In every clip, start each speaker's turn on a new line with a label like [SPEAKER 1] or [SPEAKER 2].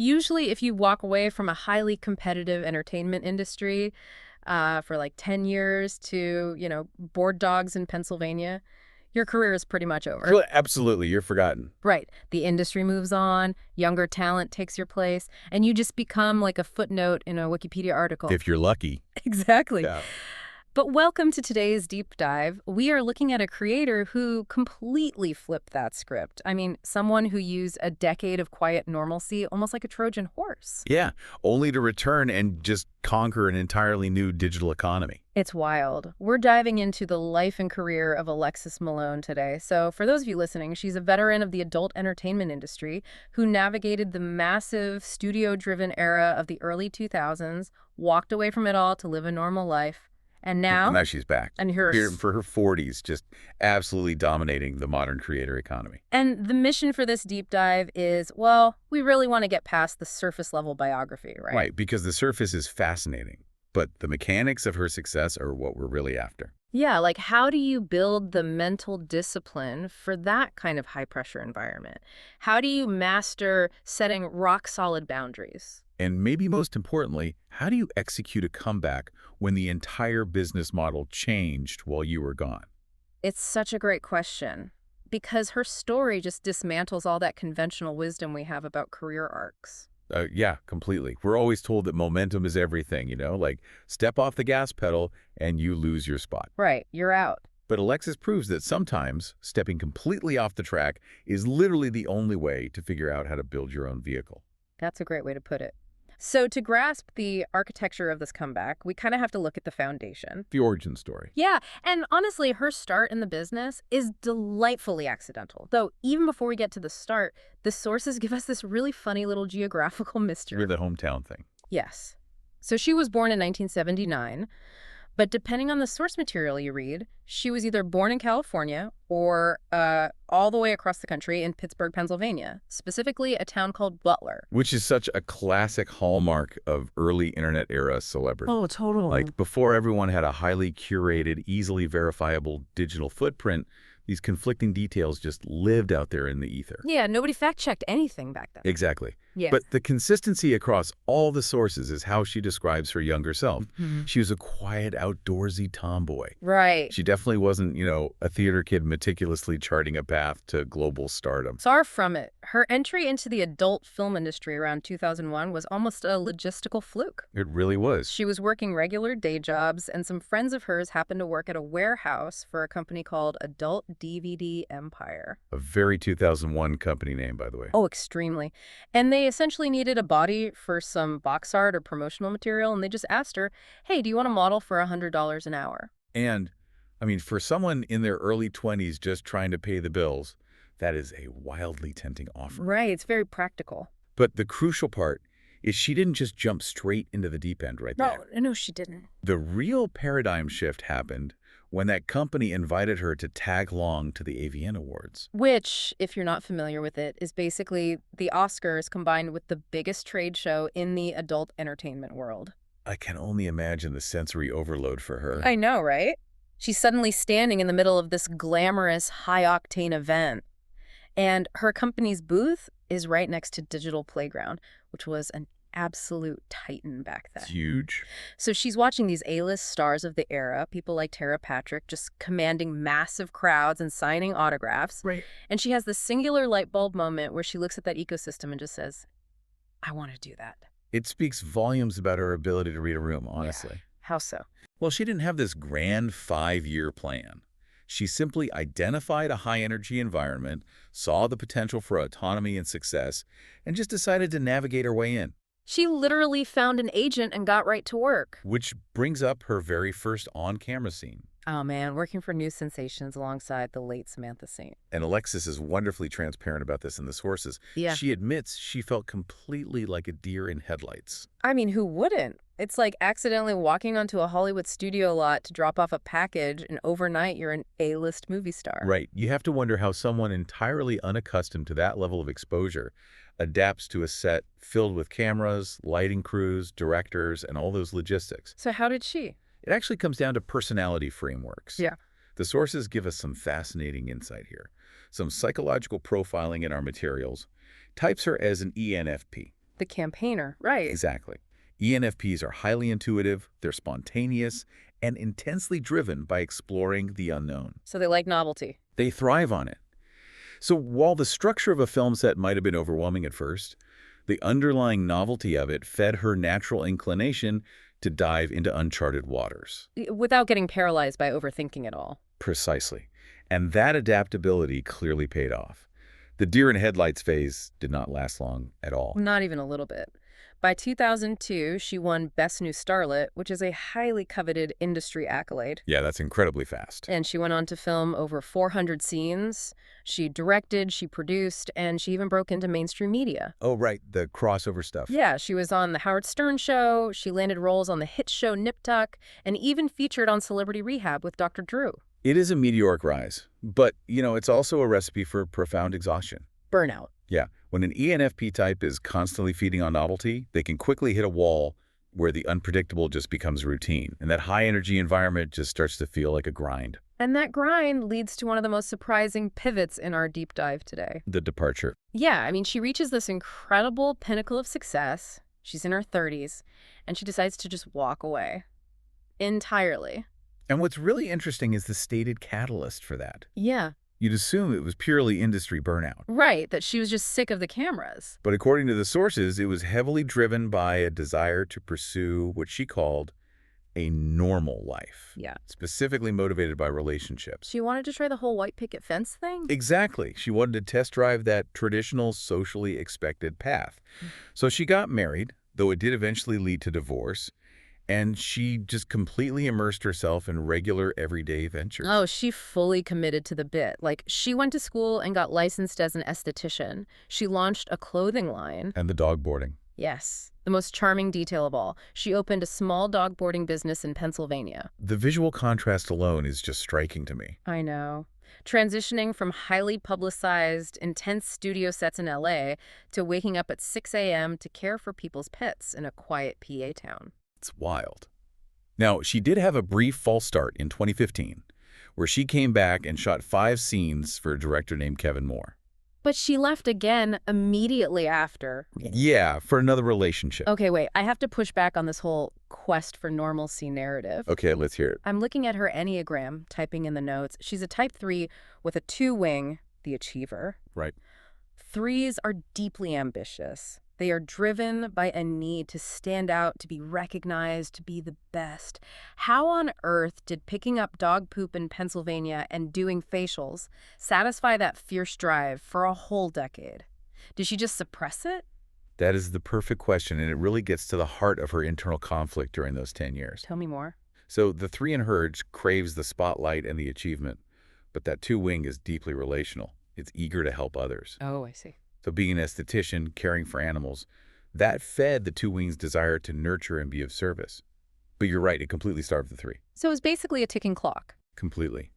[SPEAKER 1] Usually, if you walk away from a highly competitive entertainment industry for like 10 years to, board dogs in Pennsylvania, your career is pretty much over.
[SPEAKER 2] Well, absolutely, you're forgotten.
[SPEAKER 1] Right. The industry moves on, younger talent takes your place, and you just become like a footnote in a Wikipedia article.
[SPEAKER 2] If you're lucky.
[SPEAKER 1] Exactly.
[SPEAKER 2] Yeah.
[SPEAKER 1] But welcome to today's deep dive. We are looking at a creator who completely flipped that script. I mean, someone who used a decade of quiet normalcy almost like a Trojan horse.
[SPEAKER 2] Yeah, only to return and just conquer an entirely new digital economy.
[SPEAKER 1] It's wild. We're diving into the life and career of Alexis Malone today. So for those of you listening, she's a veteran of the adult entertainment industry who navigated the massive studio-driven era of the early 2000s, walked away from it all to live a normal life. And now,
[SPEAKER 2] Now she's back.
[SPEAKER 1] and her
[SPEAKER 2] Here for her 40s, just absolutely dominating the modern creator economy.
[SPEAKER 1] And the mission for this deep dive is, well, we really want to get past the surface level biography, right?
[SPEAKER 2] Right, because the surface is fascinating, but the mechanics of her success are what we're really after.
[SPEAKER 1] Yeah, like how do you build the mental discipline for that kind of high pressure environment? How do you master setting rock solid boundaries?
[SPEAKER 2] And maybe most importantly, how do you execute a comeback when the entire business model changed while you were gone?
[SPEAKER 1] It's such a great question because her story just dismantles all that conventional wisdom we have about career arcs.
[SPEAKER 2] Yeah, completely. We're always told that momentum is everything, like step off the gas pedal and you lose your spot.
[SPEAKER 1] Right, you're out.
[SPEAKER 2] But Alexis proves that sometimes stepping completely off the track is literally the only way to figure out how to build your own vehicle.
[SPEAKER 1] That's a great way to put it. So to grasp the architecture of this comeback, we kind of have to look at the foundation.
[SPEAKER 2] The origin story.
[SPEAKER 1] Yeah, and honestly, her start in the business is delightfully accidental. Though even before we get to the start, the sources give us this really funny little geographical mystery.
[SPEAKER 2] You're the hometown thing.
[SPEAKER 1] Yes. So she was born in 1979, but depending on the source material you read, she was either born in California or all the way across the country in Pittsburgh, Pennsylvania, specifically a town called Butler.
[SPEAKER 2] Which is such a classic hallmark of early internet-era celebrity.
[SPEAKER 1] Oh, totally.
[SPEAKER 2] Like, before everyone had a highly curated, easily verifiable digital footprint, these conflicting details just lived out there in the ether.
[SPEAKER 1] Yeah, nobody fact-checked anything back then.
[SPEAKER 2] Exactly.
[SPEAKER 1] Yeah.
[SPEAKER 2] But the consistency across all the sources is how she describes her younger self.
[SPEAKER 1] Mhm.
[SPEAKER 2] She was a quiet, outdoorsy tomboy.
[SPEAKER 1] Right.
[SPEAKER 2] She definitely wasn't, a theater kid meticulously charting a path to global stardom.
[SPEAKER 1] Far from it. Her entry into the adult film industry around 2001 was almost a logistical fluke.
[SPEAKER 2] It really was.
[SPEAKER 1] She was working regular day jobs, and some friends of hers happened to work at a warehouse for a company called Adult DVD Empire.
[SPEAKER 2] A very 2001 company name, by the way.
[SPEAKER 1] Oh, extremely. And they essentially needed a body for some box art or promotional material, and they just asked her, hey, do you want to model for $100 an hour?
[SPEAKER 2] And, for someone in their early 20s just trying to pay the bills, that is a wildly tempting offer.
[SPEAKER 1] Right, it's very practical.
[SPEAKER 2] But the crucial part is she didn't just jump straight into the deep end right there.
[SPEAKER 1] No, she didn't.
[SPEAKER 2] The real paradigm shift happened when that company invited her to tag along to the AVN Awards.
[SPEAKER 1] Which, if you're not familiar with it, is basically the Oscars combined with the biggest trade show in the adult entertainment world.
[SPEAKER 2] I can only imagine the sensory overload for her.
[SPEAKER 1] I know, right? She's suddenly standing in the middle of this glamorous, high-octane event. And her company's booth is right next to Digital Playground, which was an absolute titan back then.
[SPEAKER 2] It's huge.
[SPEAKER 1] So she's watching these A-list stars of the era, people like Tara Patrick, just commanding massive crowds and signing autographs.
[SPEAKER 2] Right.
[SPEAKER 1] And she has this singular light bulb moment where she looks at that ecosystem and just says, I want to do that.
[SPEAKER 2] It speaks volumes about her ability to read a room, honestly.
[SPEAKER 1] Yeah. How so?
[SPEAKER 2] Well, she didn't have this grand 5-year plan. She simply identified a high-energy environment, saw the potential for autonomy and success, and just decided to navigate her way in.
[SPEAKER 1] She literally found an agent and got right to work.
[SPEAKER 2] Which brings up her very first on-camera scene.
[SPEAKER 1] Oh man, working for News Sensations alongside the late Samantha Saint.
[SPEAKER 2] And Alexis is wonderfully transparent about this in the sources.
[SPEAKER 1] Yeah.
[SPEAKER 2] She admits she felt completely like a deer in headlights.
[SPEAKER 1] I mean, who wouldn't? It's like accidentally walking onto a Hollywood studio lot to drop off a package, and overnight you're an A-list movie star.
[SPEAKER 2] Right. You have to wonder how someone entirely unaccustomed to that level of exposure adapts to a set filled with cameras, lighting crews, directors, and all those logistics.
[SPEAKER 1] So how did she?
[SPEAKER 2] It actually comes down to personality frameworks.
[SPEAKER 1] Yeah.
[SPEAKER 2] The sources give us some fascinating insight here. Some psychological profiling in our materials types her as an ENFP,
[SPEAKER 1] The campaigner, right.
[SPEAKER 2] Exactly. ENFPs are highly intuitive, they're spontaneous, and intensely driven by exploring the unknown.
[SPEAKER 1] So they like novelty.
[SPEAKER 2] They thrive on it. So while the structure of a film set might have been overwhelming at first, the underlying novelty of it fed her natural inclination to dive into uncharted waters.
[SPEAKER 1] Without getting paralyzed by overthinking it all.
[SPEAKER 2] Precisely. And that adaptability clearly paid off. The deer in headlights phase did not last long at all.
[SPEAKER 1] Not even a little bit. By 2002, she won Best New Starlet, which is a highly coveted industry accolade.
[SPEAKER 2] Yeah, that's incredibly fast.
[SPEAKER 1] And she went on to film over 400 scenes. She directed, she produced, and she even broke into mainstream media.
[SPEAKER 2] Oh, right, the crossover stuff.
[SPEAKER 1] Yeah, she was on The Howard Stern Show, she landed roles on the hit show Nip Tuck, and even featured on Celebrity Rehab with Dr. Drew.
[SPEAKER 2] It is a meteoric rise, but, it's also a recipe for profound exhaustion.
[SPEAKER 1] Burnout.
[SPEAKER 2] Yeah, when an ENFP type is constantly feeding on novelty, they can quickly hit a wall where the unpredictable just becomes routine, and that high-energy environment just starts to feel like a grind.
[SPEAKER 1] And that grind leads to one of the most surprising pivots in our deep dive today.
[SPEAKER 2] The departure.
[SPEAKER 1] Yeah, I mean, she reaches this incredible pinnacle of success. She's in her 30s, and she decides to just walk away. Entirely.
[SPEAKER 2] And what's really interesting is the stated catalyst for that.
[SPEAKER 1] Yeah.
[SPEAKER 2] You'd assume it was purely industry burnout.
[SPEAKER 1] Right, that she was just sick of the cameras.
[SPEAKER 2] But according to the sources, it was heavily driven by a desire to pursue what she called a normal life.
[SPEAKER 1] Yeah.
[SPEAKER 2] Specifically motivated by relationships.
[SPEAKER 1] She wanted to try the whole white picket fence thing?
[SPEAKER 2] Exactly. She wanted to test drive that traditional socially expected path. So she got married, though it did eventually lead to divorce. And she just completely immersed herself in regular, everyday ventures.
[SPEAKER 1] Oh, she fully committed to the bit. Like, she went to school and got licensed as an esthetician. She launched a clothing line.
[SPEAKER 2] And the dog boarding.
[SPEAKER 1] Yes. The most charming detail of all. She opened a small dog boarding business in Pennsylvania.
[SPEAKER 2] The visual contrast alone is just striking to me.
[SPEAKER 1] I know. Transitioning from highly publicized, intense studio sets in LA to waking up at 6 a.m. to care for people's pets in a quiet PA town.
[SPEAKER 2] It's wild. Now, she did have a brief false start in 2015, where she came back and shot 5 scenes for a director named Kevin Moore.
[SPEAKER 1] But she left again immediately after.
[SPEAKER 2] Yeah, for another relationship.
[SPEAKER 1] Okay, wait. I have to push back on this whole quest for normalcy narrative.
[SPEAKER 2] Okay, let's hear it.
[SPEAKER 1] I'm looking at her Enneagram, typing in the notes. She's a type 3 with a 2-wing, the achiever.
[SPEAKER 2] Right.
[SPEAKER 1] 3s are deeply ambitious. They are driven by a need to stand out, to be recognized, to be the best. How on earth did picking up dog poop in Pennsylvania and doing facials satisfy that fierce drive for a whole decade? Did she just suppress it?
[SPEAKER 2] That is the perfect question, and it really gets to the heart of her internal conflict during those 10 years.
[SPEAKER 1] Tell me more.
[SPEAKER 2] So the 3 in her craves the spotlight and the achievement, but that 2-wing is deeply relational. It's eager to help others.
[SPEAKER 1] Oh, I see.
[SPEAKER 2] So being an esthetician, caring for animals, that fed the 2-wing's desire to nurture and be of service. But you're right, it completely starved the 3.
[SPEAKER 1] So it was basically a ticking clock.
[SPEAKER 2] Completely.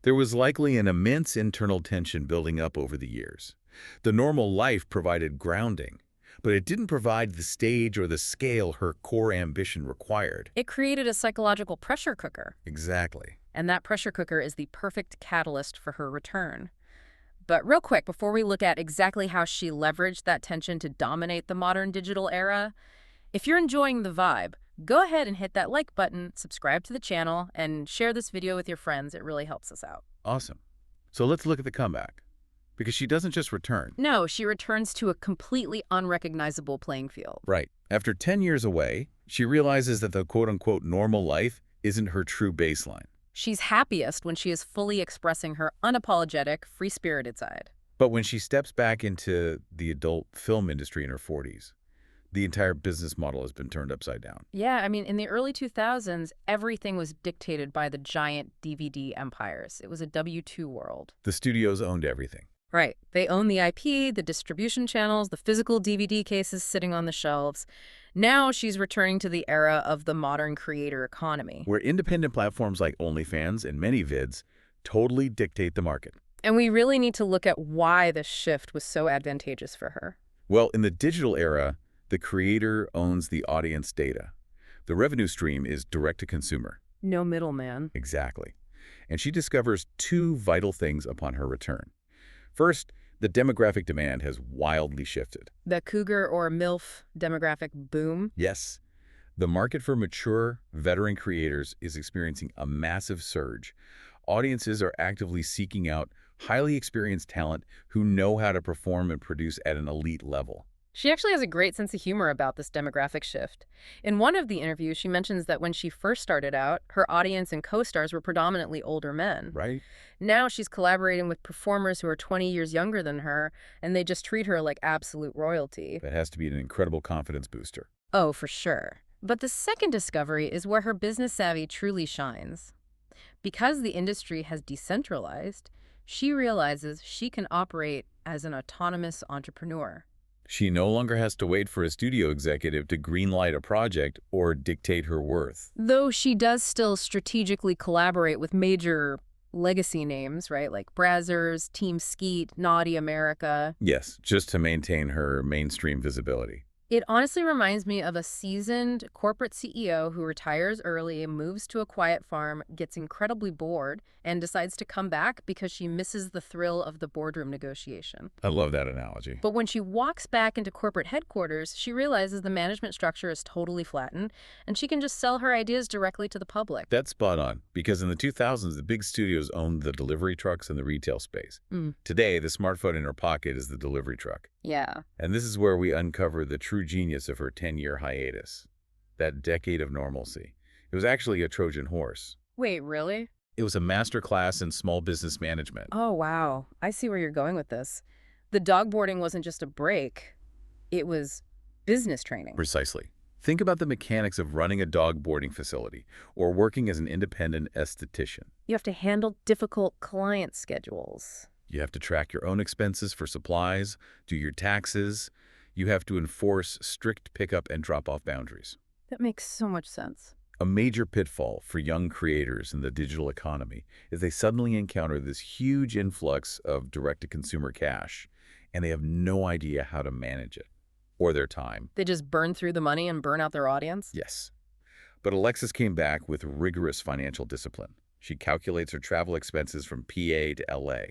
[SPEAKER 2] There was likely an immense internal tension building up over the years. The normal life provided grounding, but it didn't provide the stage or the scale her core ambition required.
[SPEAKER 1] It created a psychological pressure cooker.
[SPEAKER 2] Exactly.
[SPEAKER 1] And that pressure cooker is the perfect catalyst for her return. But real quick, before we look at exactly how she leveraged that tension to dominate the modern digital era, if you're enjoying the vibe, go ahead and hit that like button, subscribe to the channel, and share this video with your friends. It really helps us out.
[SPEAKER 2] Awesome. So let's look at the comeback. Because she doesn't just return.
[SPEAKER 1] No, she returns to a completely unrecognizable playing field.
[SPEAKER 2] Right. After 10 years away, she realizes that the quote-unquote normal life isn't her true baseline.
[SPEAKER 1] She's happiest when she is fully expressing her unapologetic, free-spirited side.
[SPEAKER 2] But when she steps back into the adult film industry in her 40s, the entire business model has been turned upside down.
[SPEAKER 1] Yeah, I mean, in the early 2000s, everything was dictated by the giant DVD empires. It was a W-2 world.
[SPEAKER 2] The studios owned everything.
[SPEAKER 1] Right. They own the IP, the distribution channels, the physical DVD cases sitting on the shelves. Now she's returning to the era of the modern creator economy.
[SPEAKER 2] Where independent platforms like OnlyFans and ManyVids totally dictate the market.
[SPEAKER 1] And we really need to look at why this shift was so advantageous for her.
[SPEAKER 2] Well, in the digital era, the creator owns the audience data. The revenue stream is direct to consumer.
[SPEAKER 1] No middleman.
[SPEAKER 2] Exactly. And she discovers 2 vital things upon her return. First, The demographic demand has wildly shifted.
[SPEAKER 1] The cougar or MILF demographic boom.
[SPEAKER 2] Yes, the market for mature, veteran creators is experiencing a massive surge. Audiences are actively seeking out highly experienced talent who know how to perform and produce at an elite level.
[SPEAKER 1] She actually has a great sense of humor about this demographic shift. In one of the interviews, she mentions that when she first started out, her audience and co-stars were predominantly older men.
[SPEAKER 2] Right?
[SPEAKER 1] Now she's collaborating with performers who are 20 years younger than her, and they just treat her like absolute royalty.
[SPEAKER 2] That has to be an incredible confidence booster.
[SPEAKER 1] Oh, for sure. But the second discovery is where her business savvy truly shines. Because the industry has decentralized, she realizes she can operate as an autonomous entrepreneur.
[SPEAKER 2] She no longer has to wait for a studio executive to greenlight a project or dictate her worth.
[SPEAKER 1] Though she does still strategically collaborate with major legacy names, right? Like Brazzers, Team Skeet, Naughty America.
[SPEAKER 2] Yes, just to maintain her mainstream visibility.
[SPEAKER 1] It honestly reminds me of a seasoned corporate CEO who retires early, moves to a quiet farm, gets incredibly bored, and decides to come back because she misses the thrill of the boardroom negotiation.
[SPEAKER 2] I love that analogy.
[SPEAKER 1] But when she walks back into corporate headquarters, she realizes the management structure is totally flattened, and she can just sell her ideas directly to the public.
[SPEAKER 2] That's spot on, because in the 2000s, the big studios owned the delivery trucks and the retail space. Today, the smartphone in her pocket is the delivery truck.
[SPEAKER 1] Yeah.
[SPEAKER 2] And this is where we uncover the true genius of her 10-year hiatus, that decade of normalcy. It was actually a Trojan horse.
[SPEAKER 1] Wait, really?
[SPEAKER 2] It was a master class in small business management.
[SPEAKER 1] Oh, wow. I see where you're going with this. The dog boarding wasn't just a break. It was business training.
[SPEAKER 2] Precisely. Think about the mechanics of running a dog boarding facility or working as an independent esthetician.
[SPEAKER 1] You have to handle difficult client schedules.
[SPEAKER 2] You have to track your own expenses for supplies, do your taxes. You have to enforce strict pickup and drop-off boundaries.
[SPEAKER 1] That makes so much sense.
[SPEAKER 2] A major pitfall for young creators in the digital economy is they suddenly encounter this huge influx of direct-to-consumer cash, and they have no idea how to manage it or their time.
[SPEAKER 1] They just burn through the money and burn out their audience?
[SPEAKER 2] Yes. But Alexis came back with rigorous financial discipline. She calculates her travel expenses from PA to LA.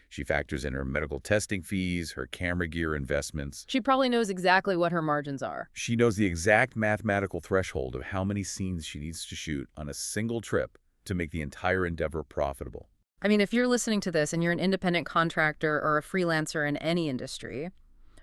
[SPEAKER 2] She factors in her medical testing fees, her camera gear investments.
[SPEAKER 1] She probably knows exactly what her margins are.
[SPEAKER 2] She knows the exact mathematical threshold of how many scenes she needs to shoot on a single trip to make the entire endeavor profitable.
[SPEAKER 1] I mean, if you're listening to this and you're an independent contractor or a freelancer in any industry,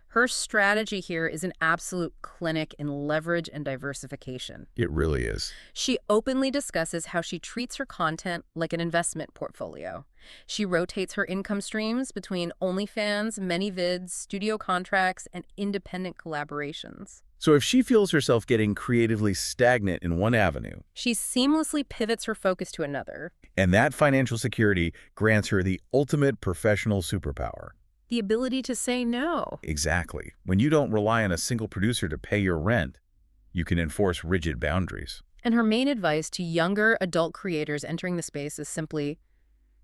[SPEAKER 1] her strategy here is an absolute clinic in leverage and diversification.
[SPEAKER 2] It really is.
[SPEAKER 1] She openly discusses how she treats her content like an investment portfolio. She rotates her income streams between OnlyFans, ManyVids, studio contracts, and independent collaborations.
[SPEAKER 2] So if she feels herself getting creatively stagnant in one avenue,
[SPEAKER 1] She seamlessly pivots her focus to another.
[SPEAKER 2] and that financial security grants her the ultimate professional superpower.
[SPEAKER 1] The ability to say no.
[SPEAKER 2] Exactly. When you don't rely on a single producer to pay your rent, you can enforce rigid boundaries.
[SPEAKER 1] And her main advice to younger adult creators entering the space is simply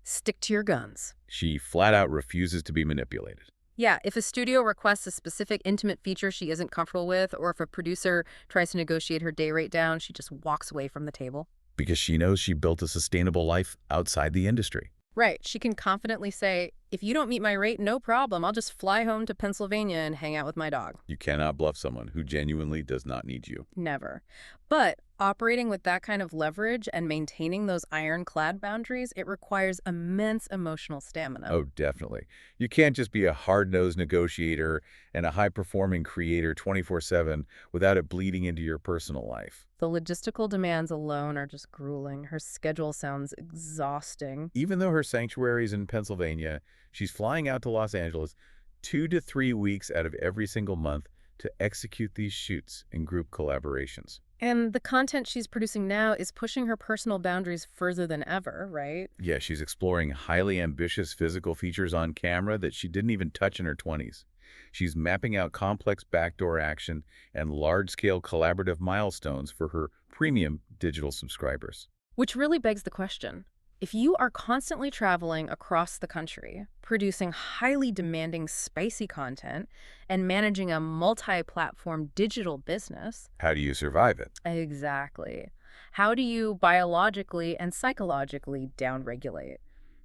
[SPEAKER 1] stick to your guns.
[SPEAKER 2] She flat out refuses to be manipulated.
[SPEAKER 1] Yeah, if a studio requests a specific intimate feature she isn't comfortable with, or if a producer tries to negotiate her day rate down, she just walks away from the table.
[SPEAKER 2] Because she knows she built a sustainable life outside the industry.
[SPEAKER 1] Right. She can confidently say, if you don't meet my rate, no problem. I'll just fly home to Pennsylvania and hang out with my dog.
[SPEAKER 2] You cannot bluff someone who genuinely does not need you.
[SPEAKER 1] Never. But operating with that kind of leverage and maintaining those ironclad boundaries, it requires immense emotional stamina.
[SPEAKER 2] Oh, definitely. You can't just be a hard-nosed negotiator and a high-performing creator 24/7 without it bleeding into your personal life.
[SPEAKER 1] The logistical demands alone are just grueling. Her schedule sounds exhausting.
[SPEAKER 2] Even though her sanctuary is in Pennsylvania, she's flying out to Los Angeles 2 to 3 weeks out of every single month to execute these shoots and group collaborations.
[SPEAKER 1] And the content she's producing now is pushing her personal boundaries further than ever, right?
[SPEAKER 2] Yeah, she's exploring highly ambitious physical features on camera that she didn't even touch in her 20s. She's mapping out complex backdoor action and large-scale collaborative milestones for her premium digital subscribers.
[SPEAKER 1] Which really begs the question. If you are constantly traveling across the country, producing highly demanding, spicy content, and managing a multi-platform digital business...
[SPEAKER 2] How do you survive it?
[SPEAKER 1] Exactly. How do you biologically and psychologically downregulate?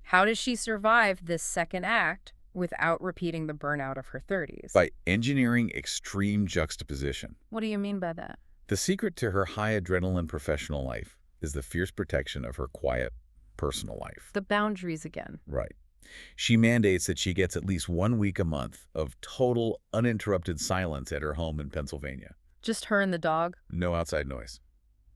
[SPEAKER 1] How does she survive this second act without repeating the burnout of her 30s.
[SPEAKER 2] By engineering extreme juxtaposition.
[SPEAKER 1] What do you mean by that?
[SPEAKER 2] The secret to her high adrenaline professional life is the fierce protection of her quiet personal life.
[SPEAKER 1] The boundaries again.
[SPEAKER 2] Right. She mandates that she gets at least 1 week a month of total, uninterrupted silence at her home in Pennsylvania.
[SPEAKER 1] Just her and the dog?
[SPEAKER 2] No outside noise.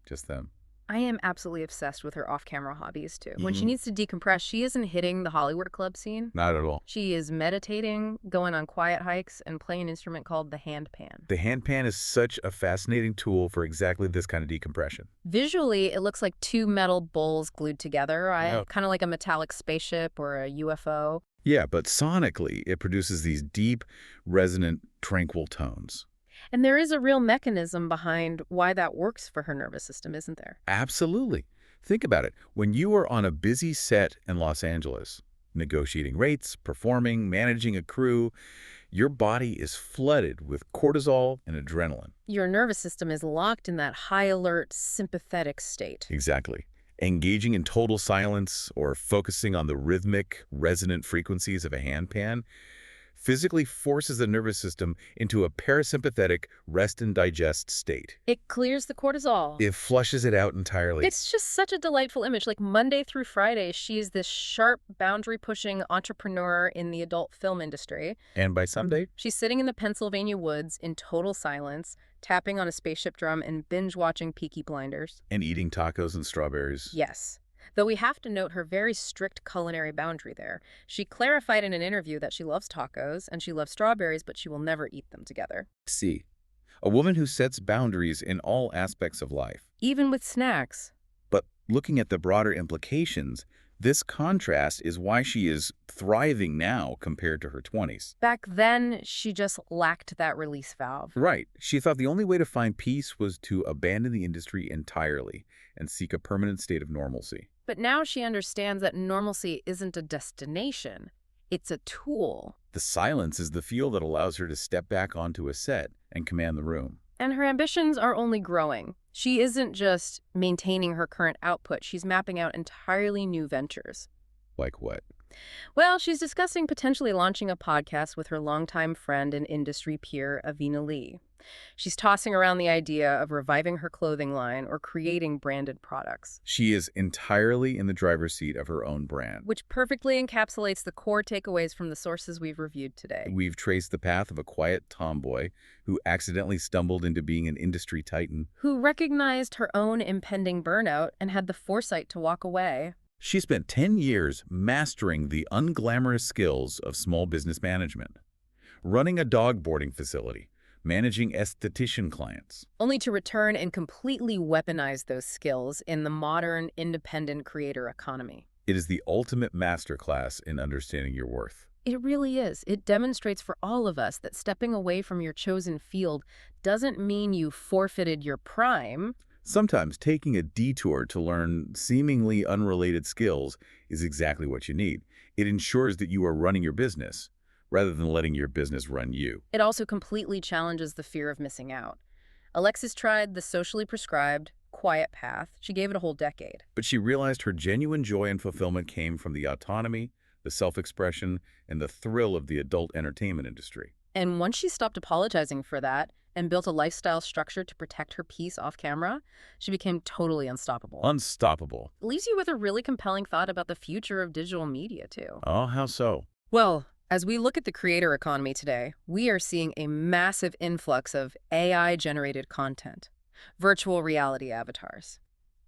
[SPEAKER 2] Just them.
[SPEAKER 1] I am absolutely obsessed with her off-camera hobbies, too. When she
[SPEAKER 2] Mhm.
[SPEAKER 1] needs to decompress, she isn't hitting the Hollywood club scene.
[SPEAKER 2] Not at all.
[SPEAKER 1] She is meditating, going on quiet hikes, and playing an instrument called the handpan.
[SPEAKER 2] The handpan is such a fascinating tool for exactly this kind of decompression.
[SPEAKER 1] Visually, it looks like two metal bowls glued together, right?
[SPEAKER 2] Yeah.
[SPEAKER 1] Kind of like a metallic spaceship or a UFO.
[SPEAKER 2] Yeah, but sonically, it produces these deep, resonant, tranquil tones.
[SPEAKER 1] And there is a real mechanism behind why that works for her nervous system, isn't there?
[SPEAKER 2] Absolutely. Think about it. When you are on a busy set in Los Angeles, negotiating rates, performing, managing a crew, your body is flooded with cortisol and adrenaline.
[SPEAKER 1] Your nervous system is locked in that high alert, sympathetic state.
[SPEAKER 2] Exactly. Engaging in total silence or focusing on the rhythmic, resonant frequencies of a handpan physically forces the nervous system into a parasympathetic rest and digest state.
[SPEAKER 1] It clears the cortisol.
[SPEAKER 2] It flushes it out entirely.
[SPEAKER 1] It's just such a delightful image. Like Monday through Friday, she's this sharp, boundary-pushing entrepreneur in the adult film industry.
[SPEAKER 2] And by Sunday,
[SPEAKER 1] She's sitting in the Pennsylvania woods in total silence, tapping on a spaceship drum and binge-watching Peaky Blinders.
[SPEAKER 2] and eating tacos and strawberries.
[SPEAKER 1] Yes. Though we have to note her very strict culinary boundary there. She clarified in an interview that she loves tacos and she loves strawberries, but she will never eat them together.
[SPEAKER 2] C. A woman who sets boundaries in all aspects of life.
[SPEAKER 1] Even with snacks.
[SPEAKER 2] But looking at the broader implications, this contrast is why she is thriving now compared to her 20s.
[SPEAKER 1] Back then, she just lacked that release valve.
[SPEAKER 2] Right. She thought the only way to find peace was to abandon the industry entirely and seek a permanent state of normalcy.
[SPEAKER 1] But now she understands that normalcy isn't a destination. It's a tool.
[SPEAKER 2] The silence is the fuel that allows her to step back onto a set and command the room.
[SPEAKER 1] And her ambitions are only growing. She isn't just maintaining her current output. She's mapping out entirely new ventures.
[SPEAKER 2] Like what?
[SPEAKER 1] Well, she's discussing potentially launching a podcast with her longtime friend and industry peer, Avina Lee. She's tossing around the idea of reviving her clothing line or creating branded products,
[SPEAKER 2] She is entirely in the driver's seat of her own brand.
[SPEAKER 1] which perfectly encapsulates the core takeaways from the sources we've reviewed today.
[SPEAKER 2] We've traced the path of a quiet tomboy who accidentally stumbled into being an industry titan.
[SPEAKER 1] Who recognized her own impending burnout and had the foresight to walk away.
[SPEAKER 2] She spent 10 years mastering the unglamorous skills of small business management, running a dog boarding facility, managing esthetician clients.
[SPEAKER 1] Only to return and completely weaponize those skills in the modern, independent creator economy.
[SPEAKER 2] It is the ultimate masterclass in understanding your worth.
[SPEAKER 1] It really is. It demonstrates for all of us that stepping away from your chosen field doesn't mean you forfeited your prime.
[SPEAKER 2] Sometimes taking a detour to learn seemingly unrelated skills is exactly what you need. It ensures that you are running your business rather than letting your business run you.
[SPEAKER 1] It also completely challenges the fear of missing out. Alexis tried the socially prescribed, quiet path. She gave it a whole decade.
[SPEAKER 2] But she realized her genuine joy and fulfillment came from the autonomy, the self-expression, and the thrill of the adult entertainment industry.
[SPEAKER 1] And once she stopped apologizing for that and built a lifestyle structure to protect her peace off camera, she became totally unstoppable.
[SPEAKER 2] Unstoppable.
[SPEAKER 1] It leaves you with a really compelling thought about the future of digital media, too.
[SPEAKER 2] Oh, how so?
[SPEAKER 1] Well, as we look at the creator economy today, we are seeing a massive influx of AI-generated content, virtual reality avatars,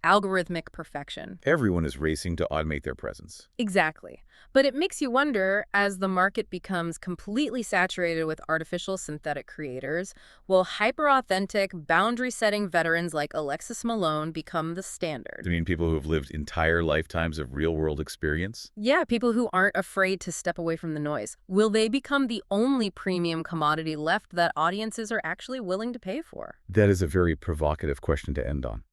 [SPEAKER 1] algorithmic perfection.
[SPEAKER 2] Everyone is racing to automate their presence.
[SPEAKER 1] Exactly. But it makes you wonder, as the market becomes completely saturated with artificial synthetic creators, will hyper-authentic, boundary-setting veterans like Alexis Malone become the standard?
[SPEAKER 2] I mean, people who have lived entire lifetimes of real-world experience?
[SPEAKER 1] Yeah, people who aren't afraid to step away from the noise. Will they become the only premium commodity left that audiences are actually willing to pay for?
[SPEAKER 2] That is a very provocative question to end on.